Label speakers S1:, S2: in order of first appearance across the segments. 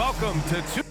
S1: Welcome to two.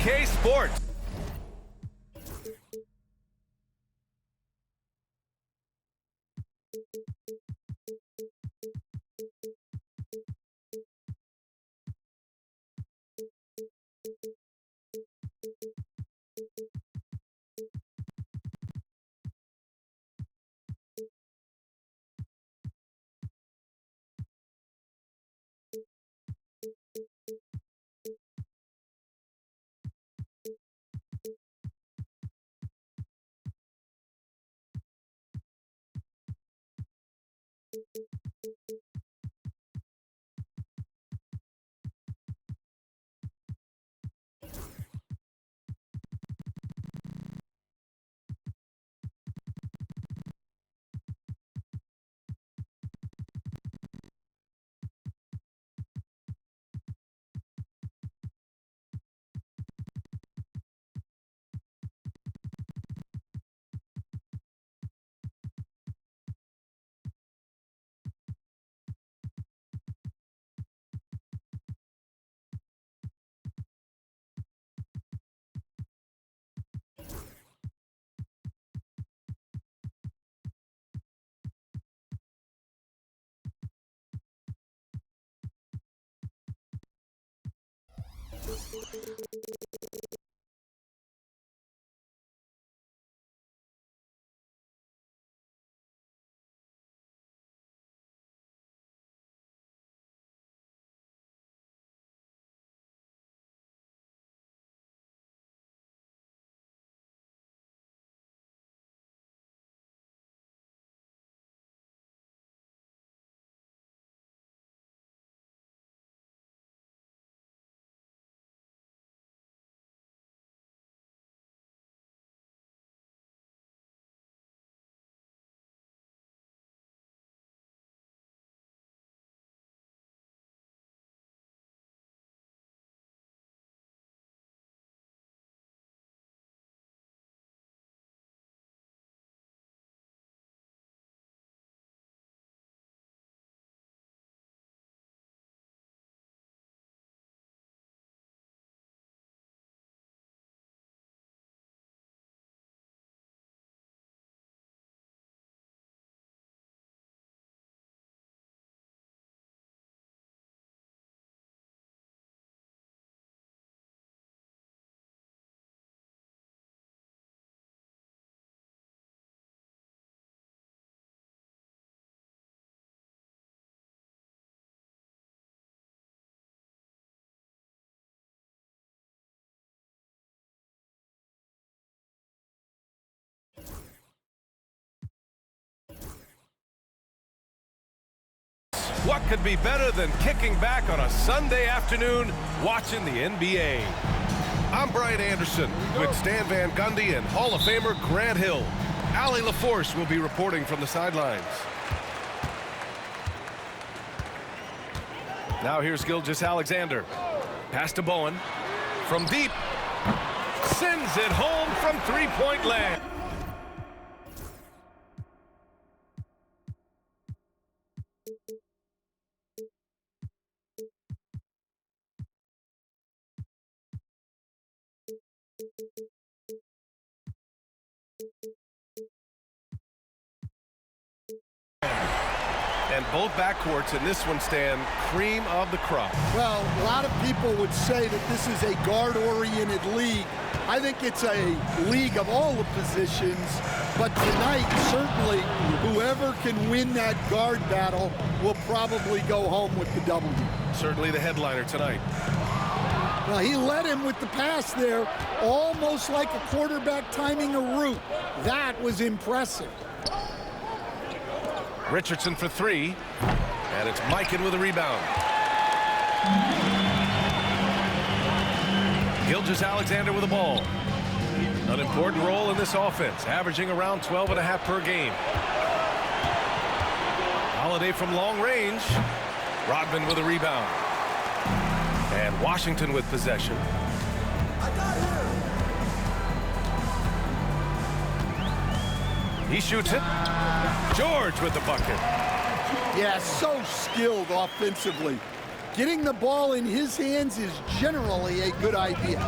S1: UK Sports. What could be better than kicking back on a Sunday afternoon watching the NBA? I'm Brian Anderson with Stan Van Gundy and Hall of Famer Grant Hill. Allie LaForce will be reporting from the sidelines. Now here's Gilgeous-Alexander. Pass to Bowen. From deep. Sends it home from three-point land. And both backcourts in this one stand cream of the crop.
S2: Well, a lot of people would say that this is a guard-oriented league. I think it's a league of all the positions, but tonight, certainly, whoever can win that guard battle will probably go home with the W.
S1: Certainly the headliner tonight.
S2: Well, he led him with the pass there, almost like a quarterback timing a route. That was impressive.
S1: Richardson for three, and it's Mikan with a rebound. Gilgeous-Alexander with the ball. An important role in this offense, averaging around 12.5 per game. Holiday from long range. Rodman with a rebound. And Washington with possession. He shoots it. George with the bucket.
S2: Yeah, so skilled offensively. Getting the ball in his hands is generally a good idea.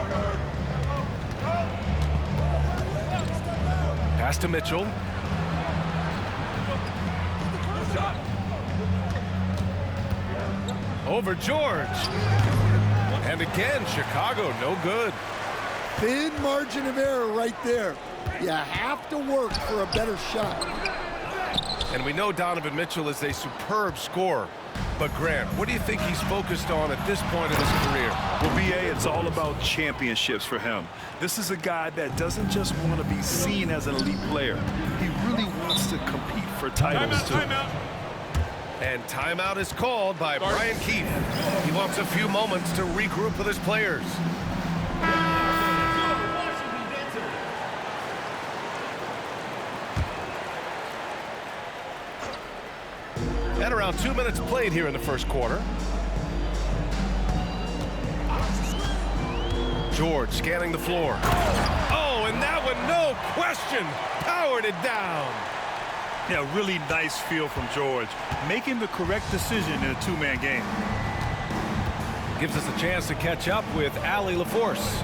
S1: Pass to Mitchell. Over George. And again, Chicago no good.
S2: Thin margin of error right there. You have to work for a better shot.
S1: And we know Donovan Mitchell is a superb scorer. But Grant, what do you think he's focused on at this point in his career?
S3: Well, B.A., it's all about championships for him. This is a guy that doesn't just want to be seen as an elite player. He really wants to compete for titles, too.
S1: Timeout. And timeout is called by Brian Keefe. He wants a few moments to regroup with his players. At around 2 minutes played here in the first quarter. George scanning the floor. Oh, and that one, no question, powered it down.
S3: Yeah, really nice feel from George, making the correct decision in a two-man game.
S1: Gives us a chance to catch up with Allie LaForce.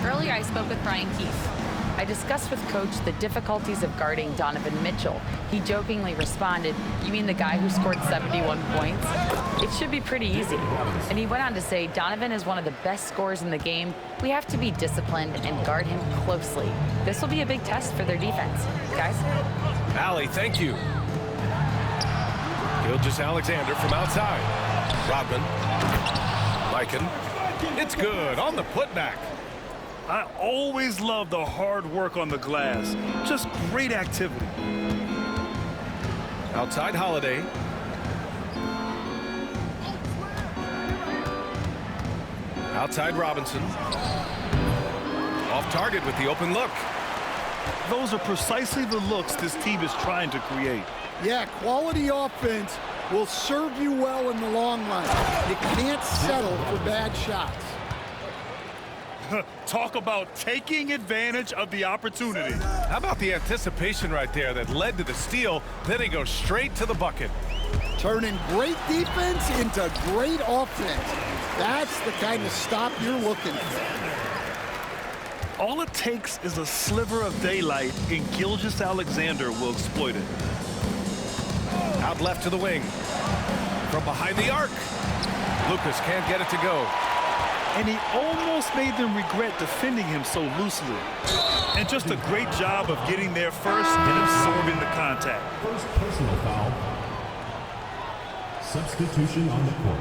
S4: Earlier, I spoke with Brian Keefe. I discussed with Coach the difficulties of guarding Donovan Mitchell. He jokingly responded, "You mean the guy who scored 71 points? It should be pretty easy." And he went on to say, "Donovan is one of the best scorers in the game. We have to be disciplined and guard him closely. This will be a big test for their defense." Guys?
S1: Allie, thank you. Gilgeous-Alexander from outside. Rodman. Mikan. It's good on the putback.
S3: I always love the hard work on the glass. Just great activity.
S1: Outside Holiday. Outside Robinson. Off target with the open look.
S3: Those are precisely the looks this team is trying to create.
S2: Yeah, quality offense will serve you well in the long run. You can't settle for bad shots.
S3: Talk about taking advantage of the opportunity.
S1: How about the anticipation right there that led to the steal? Then he goes straight to the bucket.
S2: Turning great defense into great offense. That's the kind of stop you're looking for.
S3: All it takes is a sliver of daylight, and Gilgeous-Alexander will exploit it.
S1: Out left to the wing. From behind the arc. Lucas can't get it to go.
S3: And he almost made them regret defending him so loosely. And just a great job of getting there first and absorbing the contact.
S5: First personal foul. Substitution on the court.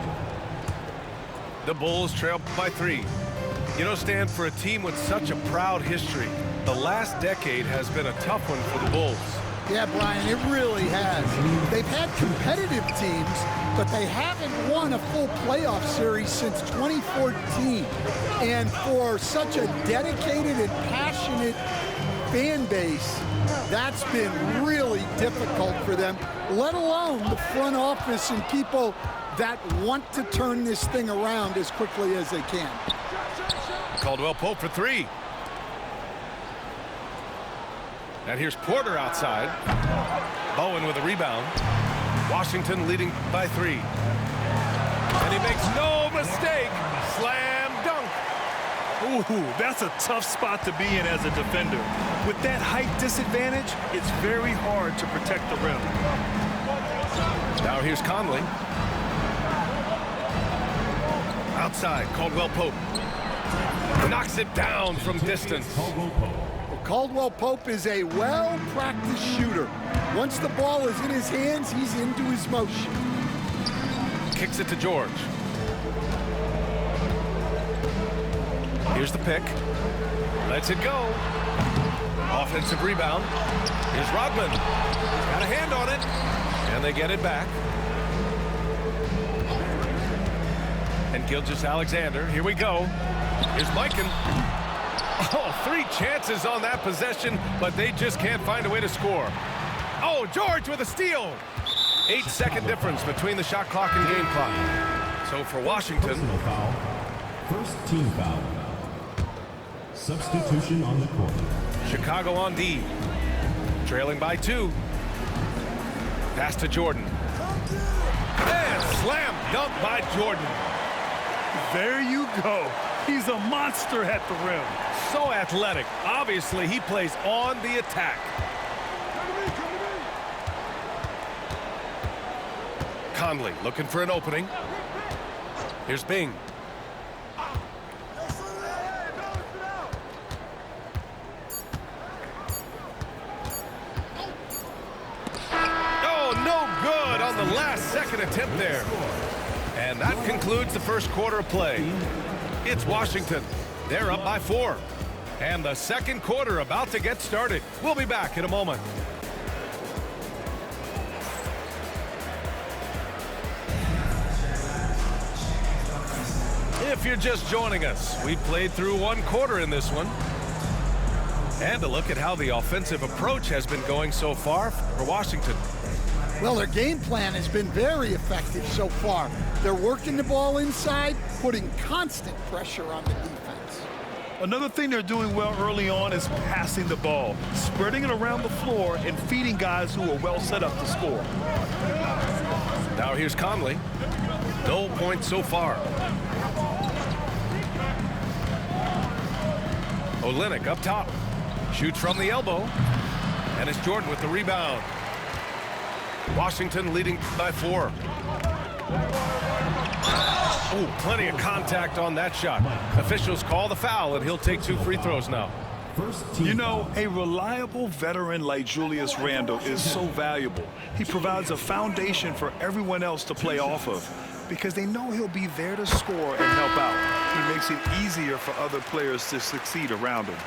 S1: The Bulls trail by 3. You know, Stan, for a team with such a proud history, the last decade has been a tough one for the Bulls.
S2: Yeah, Brian, it really has. They've had competitive teams, but they haven't won a full playoff series since 2014. And for such a dedicated and passionate fan base, that's been really difficult for them, let alone the front office and people that want to turn this thing around as quickly as they can.
S1: Caldwell Pope for 3. And here's Porter outside. Bowen with a rebound. Washington leading by 3. And he makes no mistake. Slam dunk.
S3: Ooh, that's a tough spot to be in as a defender. With that height disadvantage, it's very hard to protect the rim.
S1: Now here's Conley. Outside, Caldwell Pope. Knocks it down from distance.
S2: Caldwell Pope is a well-practiced shooter. Once the ball is in his hands, he's into his motion.
S1: Kicks it to George. Here's the pick. Lets it go. Offensive rebound. Here's Rodman. Got a hand on it. And they get it back. And Gilgeous-Alexander. Here we go. Here's Mikan. Oh, 3 chances on that possession, but they just can't find a way to score. Oh, George with a steal. 8-second difference between the shot clock and game clock. So for Washington.
S5: Personal foul. First team foul. Substitution on the court.
S1: Chicago on D. Trailing by 2. Pass to Jordan. And slam dunk by Jordan.
S3: There you go. He's a monster at the rim.
S1: So athletic. Obviously, he plays on the attack. Conley looking for an opening. Here's Bing. Oh, no good on the last-second attempt there. And that concludes the first quarter of play. It's Washington. They're up by 4. And the second quarter about to get started. We'll be back in a moment. If you're just joining us, we played through 1 quarter in this one. And a look at how the offensive approach has been going so far for Washington.
S2: Well, their game plan has been very effective so far. They're working the ball inside, putting constant pressure on the defense.
S3: Another thing they're doing well early on is passing the ball, spreading it around the floor and feeding guys who are well set up to score.
S1: Now here's Conley. No points so far. Olynyk up top. Shoots from the elbow. And it's Jordan with the rebound. Washington leading by 4. Oh, plenty of contact on that shot. Officials call the foul, and he'll take 2 free throws now.
S5: First team
S3: You know, a reliable veteran like Julius Randle is so valuable. He provides a foundation for everyone else to play off of because they know he'll be there to score and help out. He makes it easier for other players to succeed around him.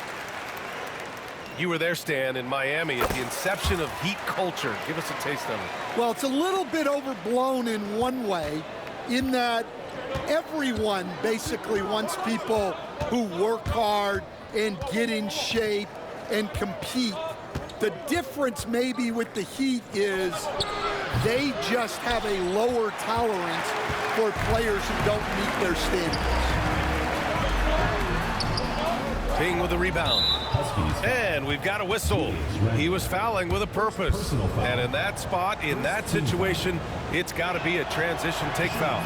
S1: You were there, Stan, in Miami at the inception of Heat culture. Give us a taste of it.
S2: Well, it's a little bit overblown in one way, in that everyone basically wants people who work hard and get in shape and compete. The difference maybe with the Heat is they just have a lower tolerance for players who don't meet their standards.
S1: Bing with the rebound.
S5: Huskies.
S1: And we've got a whistle. He was fouling with a purpose.
S5: Personal foul.
S1: And in that spot, in that situation, it's got to be a transition take foul.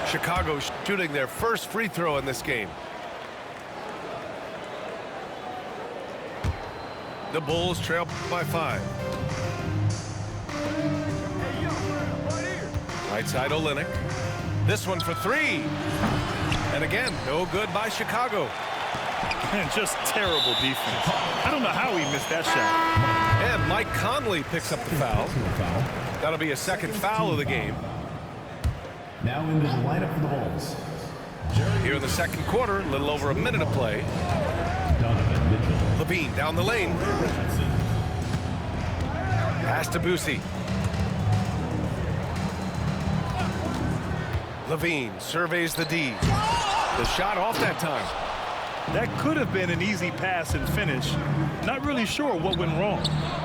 S1: Chicago shooting their first free throw in this game. The Bulls trail by 5. Right side Olynyk. This one for 3. And again, no good by Chicago.
S3: And just terrible defense. I don't know how he missed that shot.
S1: And Mike Conley picks up the foul.
S5: Personal foul.
S1: That'll be a second foul of the game.
S5: Now into the lineup for the Bulls.
S1: Here in the second quarter, a little over a minute of play.
S5: Donovan Mitchell.
S1: Levine down the lane. Pass to Boosie. Levine surveys the D. The shot off that time.
S3: That could have been an easy pass and finish. Not really sure what went wrong.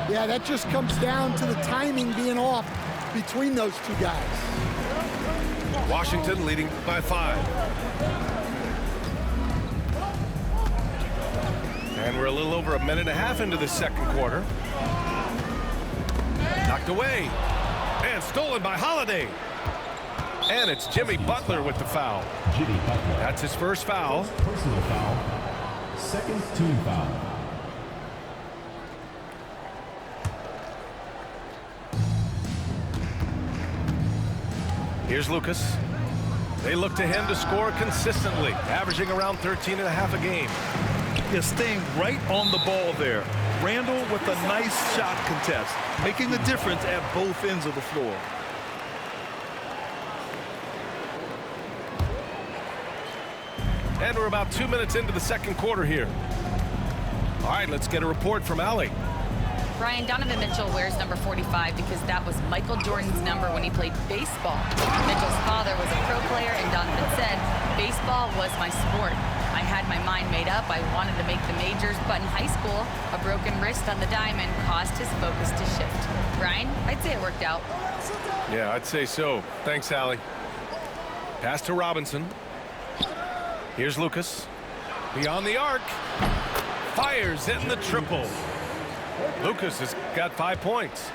S2: Yeah, that just comes down to the timing being off between those two guys.
S1: Washington leading by 5. And we're a little over a minute and a half into the second quarter. Knocked away. And stolen by Holiday. And it's Jimmy Butler with the foul.
S5: Jimmy Butler.
S1: That's his first foul.
S5: Personal foul. Second team foul.
S1: Here's Lucas. They look to him to score consistently, averaging around 13 and a half a game.
S3: Yeah, staying right on the ball there. Randle with a nice shot contest, making the difference at both ends of the floor.
S1: And we're about 2 minutes into the second quarter here. All right, let's get a report from Allie.
S4: Brian, Donovan Mitchell wears number 45 because that was Michael Jordan's number when he played baseball. Mitchell's father was a pro player, and Donovan said, "Baseball was my sport. I had my mind made up. I wanted to make the majors, but in high school, a broken wrist on the diamond caused his focus to shift." Brian, I'd say it worked out.
S1: Yeah, I'd say so. Thanks, Allie. Pass to Robinson. Here's Lucas. Beyond the arc. Fires in the triple. Lucas has got 5 points.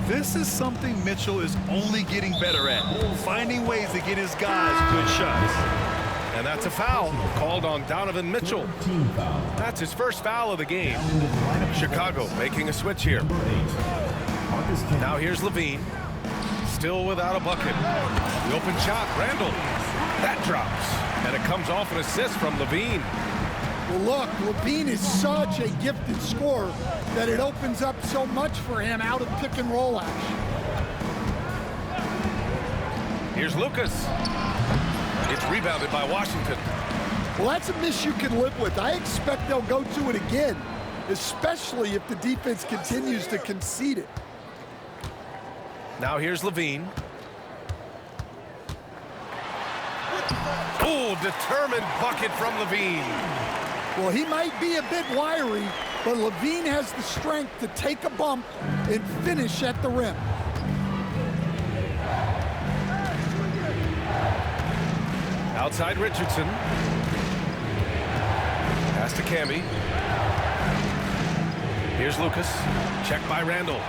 S3: This is something Mitchell is only getting better at, finding ways to get his guys good shots.
S1: And that's a foul called on Donovan Mitchell.
S5: Team foul.
S1: That's his first foul of the game.
S5: Now into the lineup.
S1: Chicago making a switch here.
S5: Number 8. Marcus Camby.
S1: Now here's Levine. Still without a bucket. The open shot, Randle. That drops. And it comes off an assist from Levine.
S2: Well, look, Levine is such a gifted scorer that it opens up so much for him out of pick and roll action.
S1: Here's Lucas. It's rebounded by Washington.
S2: Well, that's a miss you can live with. I expect they'll go to it again, especially if the defense continues to concede it.
S1: Now here's Levine. Oh, determined bucket from Levine.
S2: Well, he might be a bit wiry, but Levine has the strength to take a bump and finish at the rim.
S1: Outside Richardson. Pass to Camby. Here's Lucas. Check by Randle.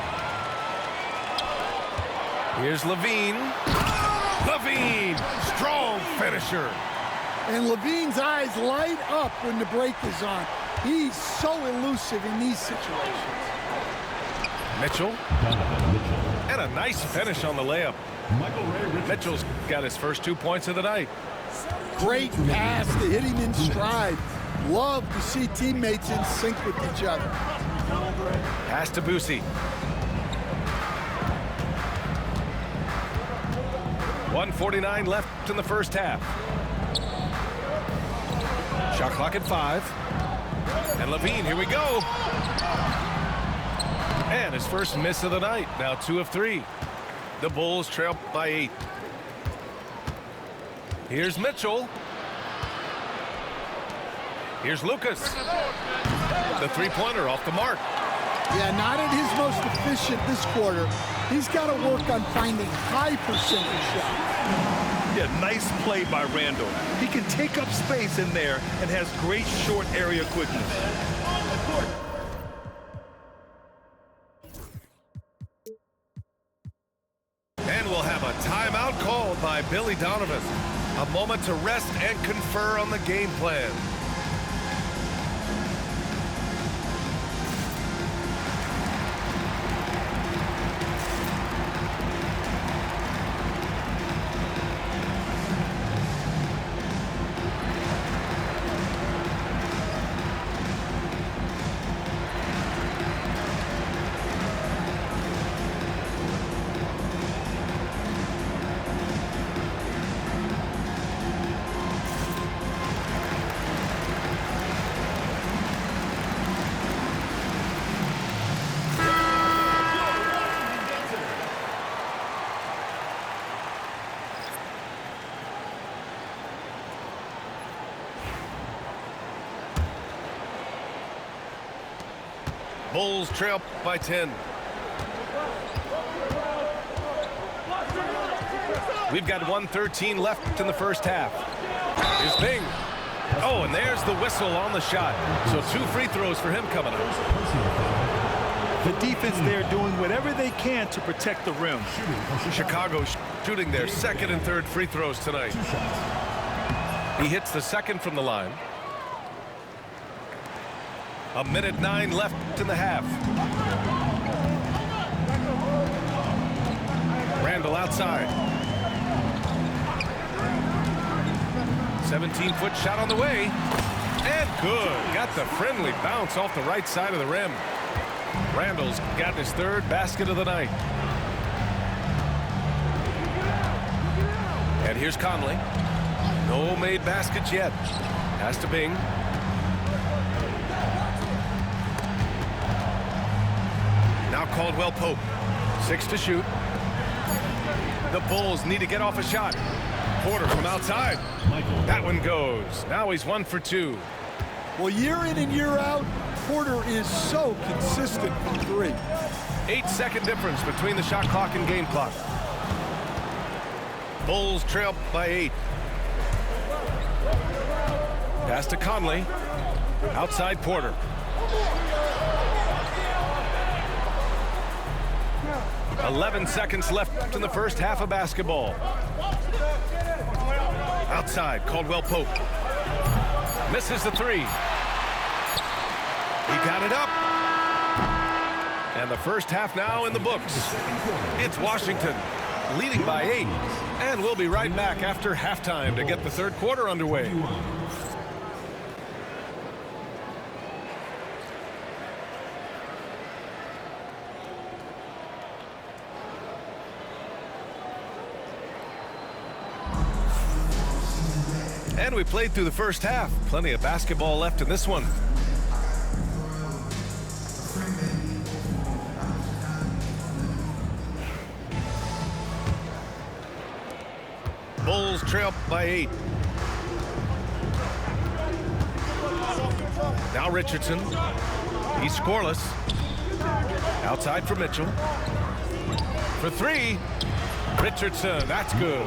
S1: Here's Levine. Levine! Strong finisher.
S2: And Levine's eyes light up when the break is on. He's so elusive in these situations.
S1: Mitchell. And a nice finish on the layup. Mitchell's got his first 2 points of the night.
S2: Great pass to hit him in stride. Love to see teammates in sync with each other.
S1: Pass to Boosie. 1:49 left in the first half. Shot clock at 5. And Levine, here we go. And his first miss of the night, now 2 of 3. The Bulls trail by 8. Here's Mitchell. Here's Lucas. The three-pointer off the mark.
S2: Yeah, not at his most efficient this quarter. He's got to work on finding high percentage shots.
S3: Yeah, nice play by Randall. He can take up space in there and has great short area quickness.
S1: And we'll have a timeout called by Billy Donovan. A moment to rest and confer on the game plan. Bulls trail by 10. We've got 1:13 left in the first half. Here's Bing. Oh, and there's the whistle on the shot. So 2 free throws for him coming up.
S3: The defense there doing whatever they can to protect the rim.
S1: Chicago shooting their second and third free throws tonight. He hits the second from the line. 1:09 left in the half. Randall outside. 17-foot shot on the way. And good. Got the friendly bounce off the right side of the rim. Randall's got his third basket of the night. And here's Conley. No made baskets yet. Pass to Bing. Now Caldwell Pope. 6 to shoot. The Bulls need to get off a shot. Porter from outside. That one goes. Now he's 1 for 2.
S2: Well, year in and year out, Porter is so consistent from 3.
S1: 8-second difference between the shot clock and game clock. Bulls trail by 8. Pass to Conley. Outside Porter. .11 seconds left in the first half of basketball. Outside, Caldwell Pope. Misses the 3. He got it up. And the first half now in the books. It's Washington leading by 8. And we'll be right back after halftime to get the third quarter underway. And we played through the first half. Plenty of basketball left in this one. Bulls trail by 8. Now Richardson. He's scoreless. Outside for Mitchell. For 3. Richardson, that's good.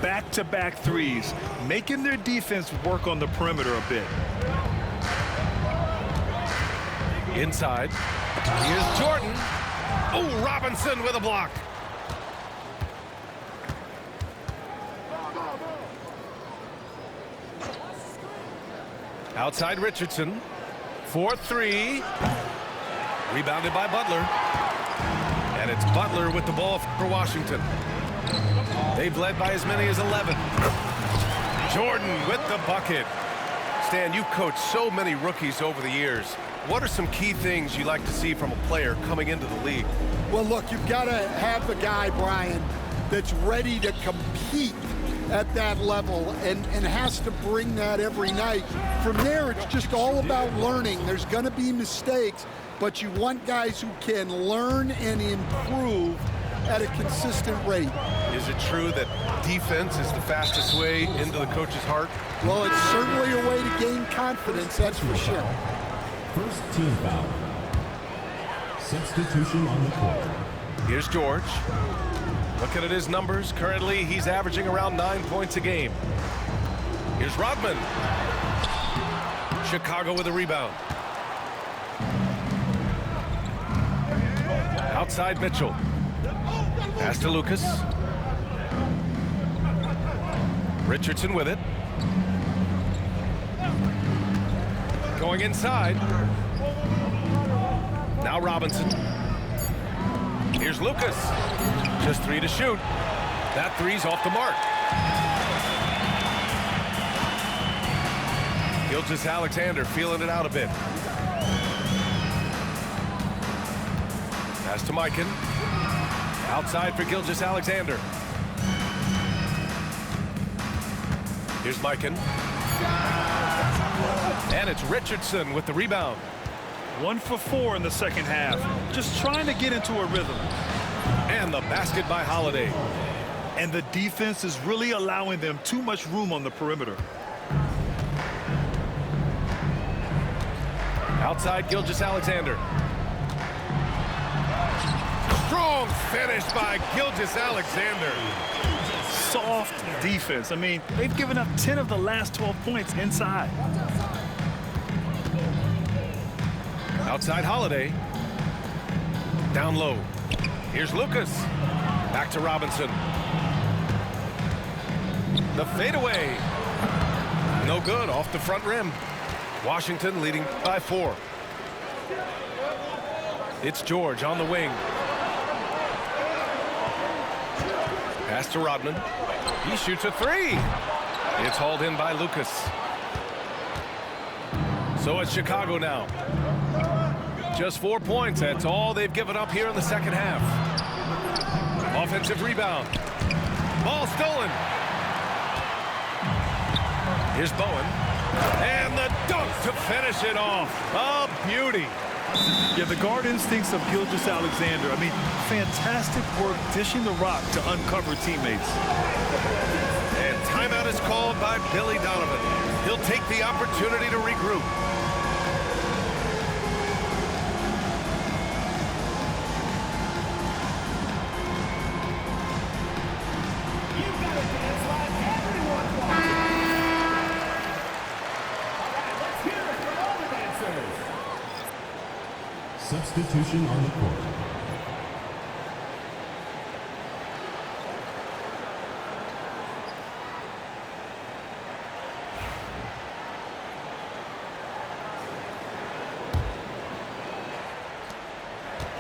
S3: Back-to-back threes, making their defense work on the perimeter a bit.
S1: Inside. Here's Jordan. Oh, Robinson with a block. Outside Richardson. for three. Rebounded by Butler. And it's Butler with the ball for Washington. They've led by as many as 11. Jordan with the bucket. Stan, you've coached so many rookies over the years. What are some key things you like to see from a player coming into the league?
S2: Well, look, you've got to have a guy, Brian, that's ready to compete at that level and has to bring that every night. From there, it's just all about learning. There's going to be mistakes, but you want guys who can learn and improve at a consistent rate.
S1: Is it true that defense is the fastest way into the coach's heart?
S2: Well, it's certainly a way to gain confidence, that's for sure.
S5: First team foul. Substitution on the court.
S1: Here's George. Looking at his numbers, currently he's averaging around 9 points a game. Here's Rodman. Chicago with a rebound. Outside Mitchell. Pass to Lucas. Richardson with it. Going inside. Now Robinson. Here's Lucas. Just three to shoot. That three's off the mark. Gilgeous-Alexander feeling it out a bit. Pass to Mikan. Outside for Gilgeous-Alexander. Here's Mikan. And it's Richardson with the rebound.
S3: 1 for 4 in the second half. Just trying to get into a rhythm.
S1: And the basket by Holiday.
S3: And the defense is really allowing them too much room on the perimeter.
S1: Outside Gilgeous-Alexander. Strong finish by Gilgeous-Alexander.
S3: Soft defense. I mean, they've given up 10 of the last 12 points inside.
S1: Outside Holiday. Down low. Here's Lucas. Back to Robinson. The fadeaway. No good, off the front rim. Washington leading by 4. It's George on the wing. Pass to Rodman. He shoots a three. It's hauled in by Lucas. So it's Chicago now. Just 4 points. That's all they've given up here in the second half. Offensive rebound. Ball stolen. Here's Bowen. And the dunk to finish it off. A beauty.
S3: Yeah, the guard instincts of Gilgeous-Alexander. I mean, fantastic work dishing the rock to uncover teammates.
S1: And timeout is called by Billy Donovan. He'll take the opportunity to regroup.
S5: Substitution on the court.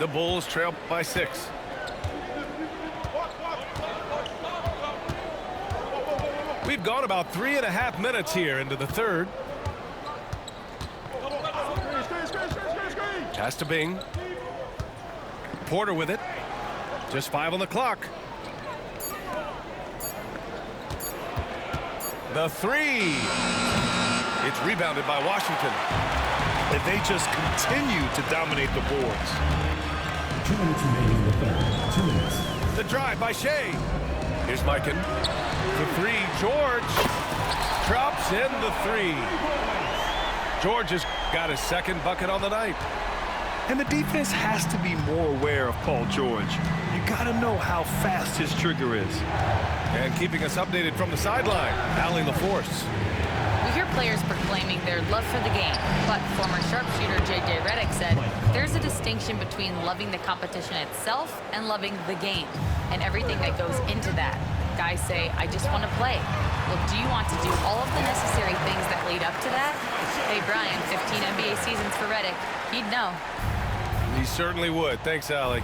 S1: The Bulls trail by 6. We've gone about 3.5 minutes here into the third. Pass to Bing. Porter with it. Just 5 on the clock. The three. It's rebounded by Washington.
S3: And they just continue to dominate the boards.
S5: 2 minutes remaining in the third. 2 minutes.
S1: The drive by Shea. Here's Mikan. The three. George drops in the three. George has got his second bucket on the night.
S3: And the defense has to be more aware of Paul George. You got to know how fast his trigger is.
S1: And keeping us updated from the sideline, Allie LaForce.
S4: We hear players proclaiming their love for the game, but former sharpshooter J.J. Redick said there's a distinction between loving the competition itself and loving the game and everything that goes into that. Guys say, I just want to play. Well, do you want to do all of the necessary things that lead up to that? Hey, Brian, 15 NBA seasons for Redick. He'd know.
S1: He certainly would. Thanks, Allie.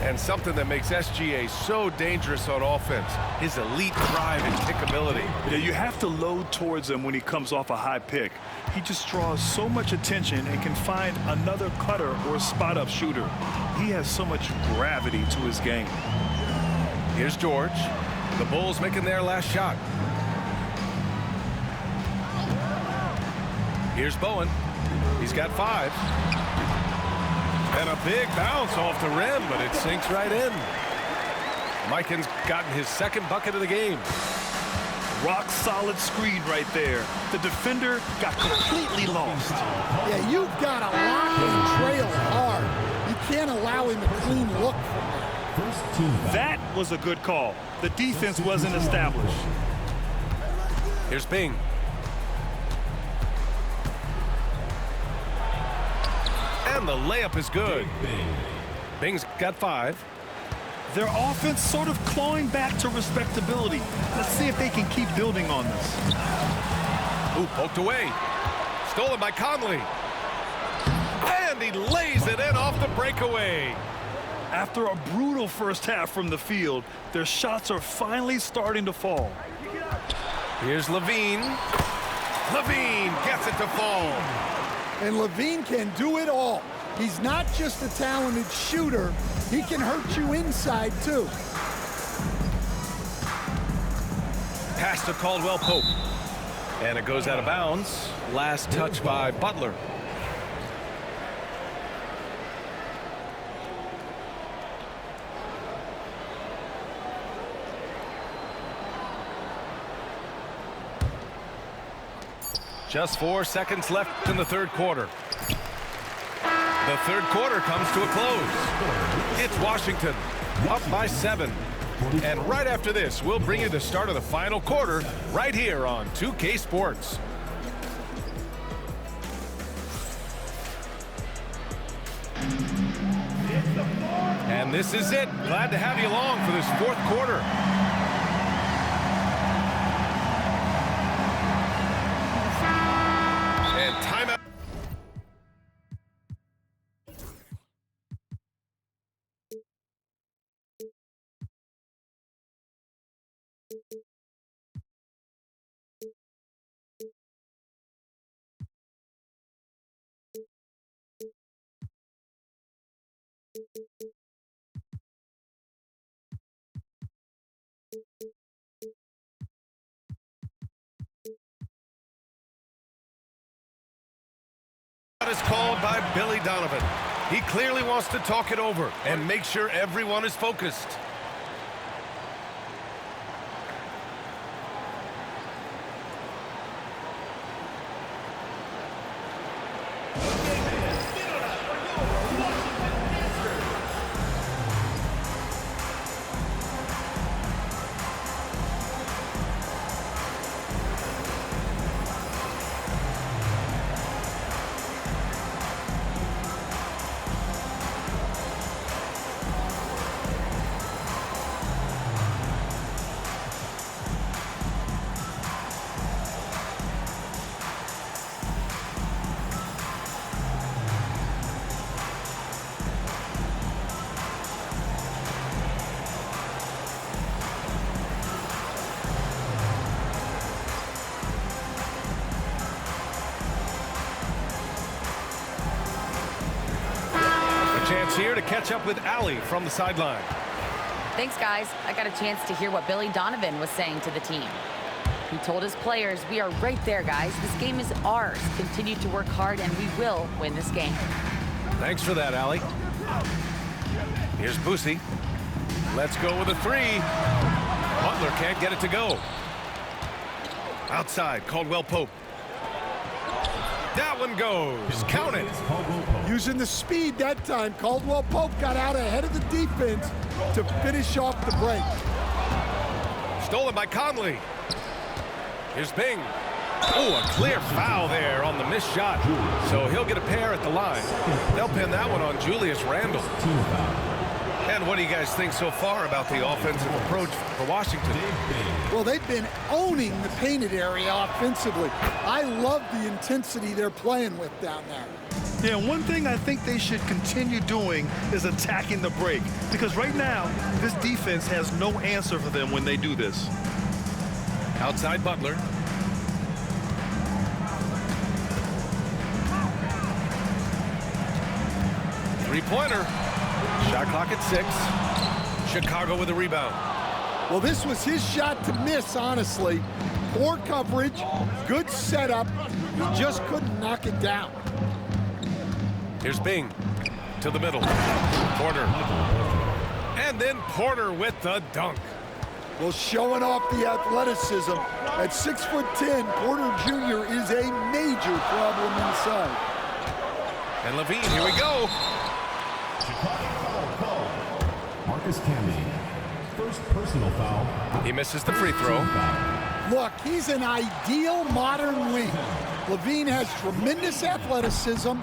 S1: And something that makes SGA so dangerous on offense, his elite drive and kick ability.
S3: Yeah, you have to load towards him when he comes off a high pick. He just draws so much attention and can find another cutter or spot-up shooter. He has so much gravity to his game.
S1: Here's George. The Bulls making their last shot. Here's Bowen. He's got 5. And a big bounce off the rim, but it sinks right in. Mikan's gotten his second bucket of the game.
S3: Rock solid screen right there. The defender got completely lost.
S2: Yeah, you've got to lock and trail hard. You can't allow him a clean look from that.
S5: First team foul.
S3: That was a good call. The defense wasn't established.
S1: Here's Bing. And the layup is good. Bing's got 5.
S3: Their offense sort of clawing back to respectability. Let's see if they can keep building on this.
S1: Ooh, poked away. Stolen by Conley. And he lays it in off the breakaway.
S3: After a brutal first half from the field, their shots are finally starting to fall.
S1: Here's Levine. Levine gets it to fall.
S2: And Levine can do it all. He's not just a talented shooter. He can hurt you inside, too.
S1: Pass to Caldwell Pope. And it goes out of bounds. Last touch by Butler. Just 4 seconds left in the third quarter. The third quarter comes to a close. It's Washington up by 7. And right after this, we'll bring you the start of the final quarter right here on 2K Sports. And this is it. Glad to have you along for this fourth quarter. And timeout. Is called by Billy Donovan. He clearly wants to talk it over and make sure everyone is focused. Chance here to catch up with Allie from the sideline.
S4: Thanks, guys. I got a chance to hear what Billy Donovan was saying to the team. He told his players, we are right there, guys. This game is ours. Continue to work hard, and we will win this game.
S1: Thanks for that, Allie. Here's Boosie. Let's go with a 3. Butler can't get it to go. Outside, Caldwell Pope. That one goes. Count it.
S2: Using the speed that time, Caldwell Pope got out ahead of the defense to finish off the break.
S1: Stolen by Conley. Here's Bing. Oh, a clear foul there on the missed shot. So he'll get a pair at the line. They'll pin that one on Julius Randle. And what do you guys think so far about the offensive approach for Washington?
S2: Well, they've been owning the painted area offensively. I love the intensity they're playing with down there.
S3: Yeah, one thing I think they should continue doing is attacking the break. Because right now, this defense has no answer for them when they do this.
S1: Outside Butler. Three-pointer. Shot clock at 6. Chicago with a rebound.
S2: Well, this was his shot to miss, honestly. Poor coverage, good setup. He just couldn't knock it down.
S1: Here's Bing to the middle. Porter. And then Porter with the dunk.
S2: Well, showing off the athleticism. At 6'10", Porter Jr. is a major problem inside.
S1: And Levine, here we go.
S5: Marcus Camby. First personal foul.
S1: He misses the free throw.
S2: Look, he's an ideal modern wing. Levine has tremendous athleticism,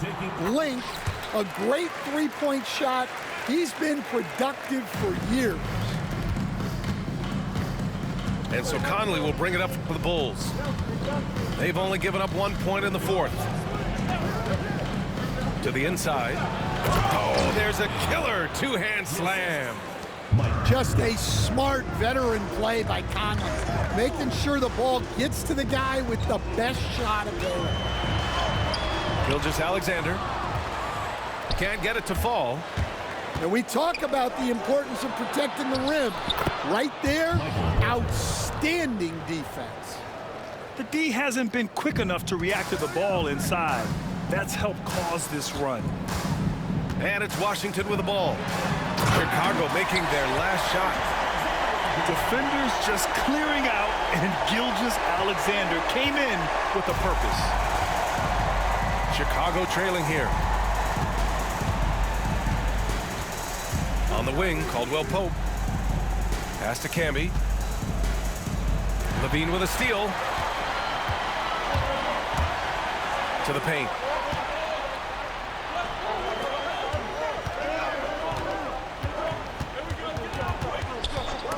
S2: length, a great three-point shot. He's been productive for years.
S1: And so Conley will bring it up for the Bulls. They've only given up 1 point in the fourth. To the inside. Oh, there's a killer two-hand slam.
S2: Just a smart veteran play by Conley, making sure the ball gets to the guy with the best shot available.
S1: Gilgeous-Alexander can't get it to fall.
S2: And we talk about the importance of protecting the rim. Right there, outstanding defense.
S3: The D hasn't been quick enough to react to the ball inside. That's helped cause this run.
S1: And it's Washington with the ball. Chicago making their last shot.
S3: Defenders just clearing out, and Gilgeous-Alexander came in with a purpose.
S1: Chicago trailing here. On the wing, Caldwell Pope. Pass to Camby. Levine with a steal. To the paint.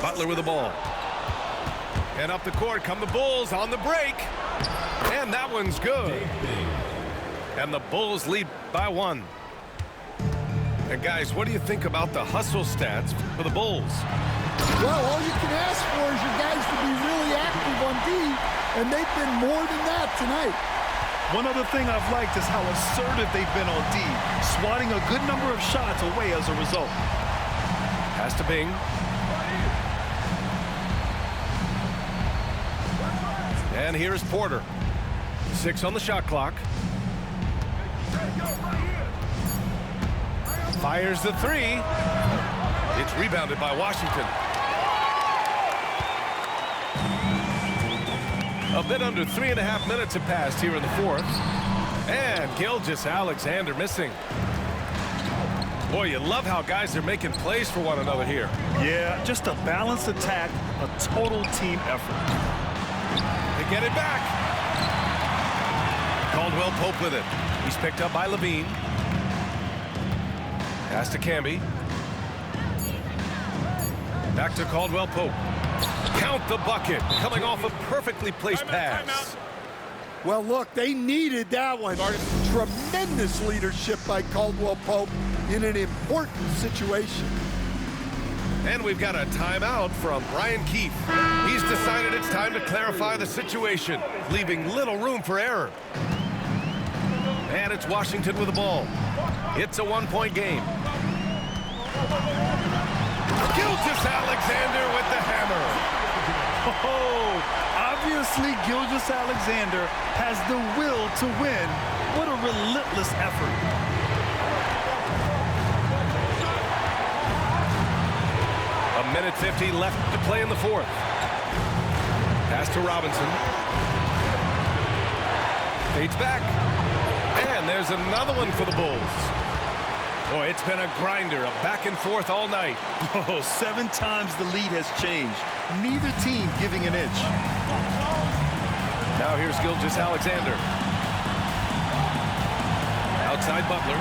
S1: Butler with the ball. And up the court come the Bulls on the break. And that one's good. And the Bulls lead by 1. And guys, what do you think about the hustle stats for the Bulls?
S2: Well, all you can ask for is your guys to be really active on D, and they've been more than that tonight.
S3: One other thing I've liked is how assertive they've been on D, swatting a good number of shots away as a result.
S1: Pass to Bing. And here's Porter. 6 on the shot clock. Fires the 3. It's rebounded by Washington. A bit under 3.5 minutes have passed here in the fourth. And Gilgeous-Alexander missing. Boy, you love how guys are making plays for one another here.
S3: Yeah, just a balanced attack, a total team effort.
S1: They get it back. Caldwell Pope with it. He's picked up by Levine. Pass to Camby. Back to Caldwell Pope. Count the bucket. Coming off a perfectly placed pass.
S2: Well, look, they needed that one. Tremendous leadership by Caldwell Pope in an important situation.
S1: And we've got a timeout from Brian Keefe. He's decided it's time to clarify the situation, leaving little room for error. And it's Washington with the ball. It's a 1-point game. Gilgeous-Alexander with the hammer.
S3: Oh, obviously Gilgeous-Alexander has the will to win. What a relentless effort.
S1: A minute 50 left to play in the fourth. Pass to Robinson. Fades back. And there's another one for the Bulls. Boy, it's been a grinder, a back and forth all night.
S3: Oh, 7 times the lead has changed. Neither team giving an inch.
S1: Now here's Gilgeous-Alexander. Outside Butler.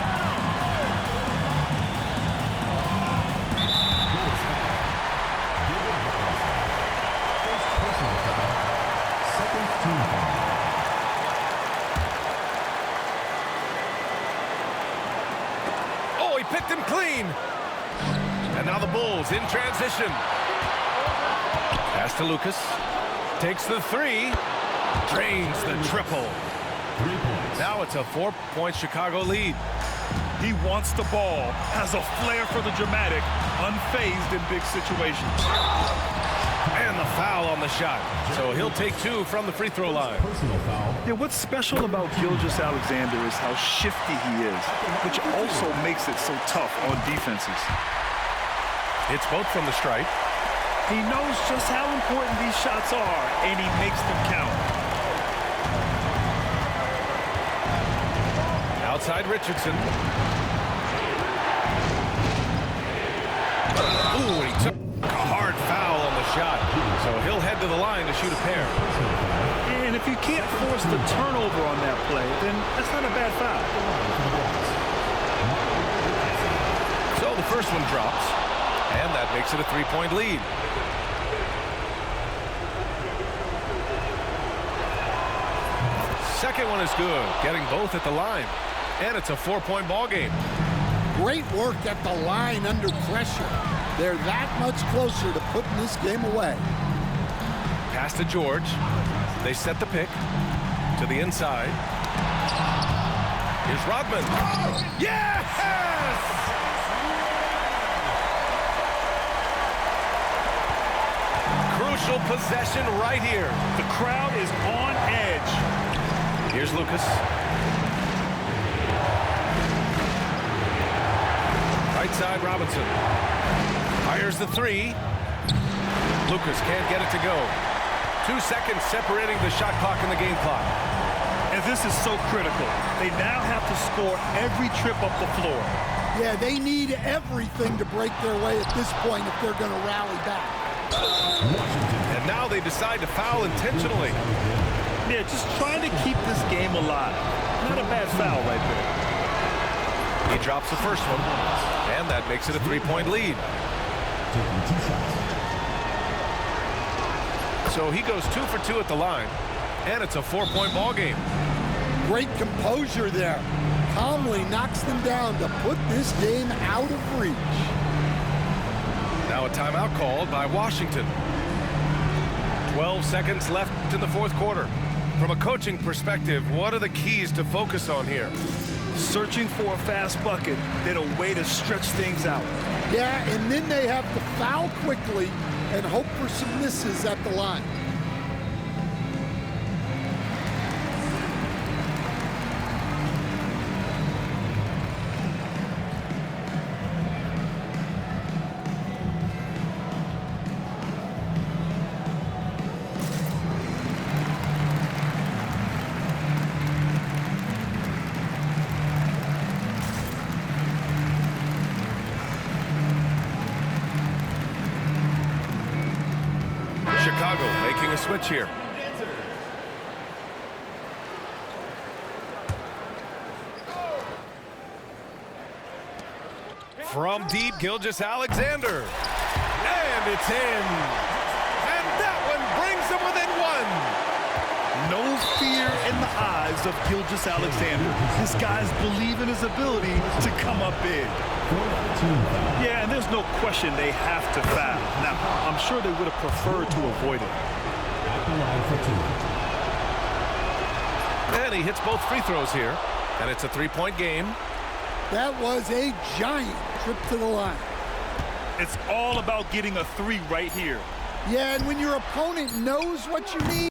S1: Now the Bulls in transition. Pass to Lucas. Takes the three. Drains the triple.
S5: 3 points.
S1: Now it's a 4-point Chicago lead.
S3: He wants the ball, has a flair for the dramatic, unfazed in big situations.
S1: And the foul on the shot. So he'll take 2 from the free throw line.
S5: Personal foul.
S3: Yeah, what's special about Gilgeous-Alexander is how shifty he is, which also makes it so tough on defenses.
S1: It's both from the stripe.
S3: He knows just how important these shots are, and he makes them count.
S1: Outside Richardson. Ooh, and he took a hard foul on the shot. So he'll head to the line to shoot a pair.
S3: And if you can't force the turnover on that play, then that's not a bad foul.
S1: So the first one drops, and that makes it a 3-point lead. Second one is good, getting both at the line. And it's a 4-point ball game.
S2: Great work at the line under pressure. They're that much closer to putting this game away.
S1: Pass to George. They set the pick to the inside. Here's Rodman. Yes! Crucial possession right here.
S3: The crowd is on edge.
S1: Here's Lucas. Right side, Robinson. Fires the three. Lucas can't get it to go. 2 seconds separating the shot clock and the game clock.
S3: And this is so critical. They now have to score every trip up the floor.
S2: Yeah, they need everything to break their way at this point if they're going to rally back.
S1: And now they decide to foul intentionally.
S3: Yeah, just trying to keep this game alive. Not a bad foul right there.
S1: He drops the first one, and that makes it a 3-point lead.
S5: Taking 2 shots.
S1: So he goes 2 for 2 at the line, and it's a 4-point ball game.
S2: Great composure there. Calmly knocks them down to put this game out of reach.
S1: Now a timeout called by Washington. 12 seconds left in the fourth quarter. From a coaching perspective, what are the keys to focus on here?
S3: Searching for a fast bucket, then a way to stretch things out.
S2: Yeah, and then they have to foul quickly and hope for some misses at the line.
S1: Chicago making a switch here. From deep, Gilgeous-Alexander. And it's in. And that one brings them within 1.
S3: No fear in the eyes of Gilgeous-Alexander. His guys believe in his ability to come up big. Yeah, and there's no question they have to foul. Now, I'm sure they would have preferred to avoid it.
S5: At the line for 2.
S1: And he hits both free throws here. And it's a 3-point game.
S2: That was a giant trip to the line.
S3: It's all about getting a 3 right here.
S2: Yeah, and when your opponent knows what you need,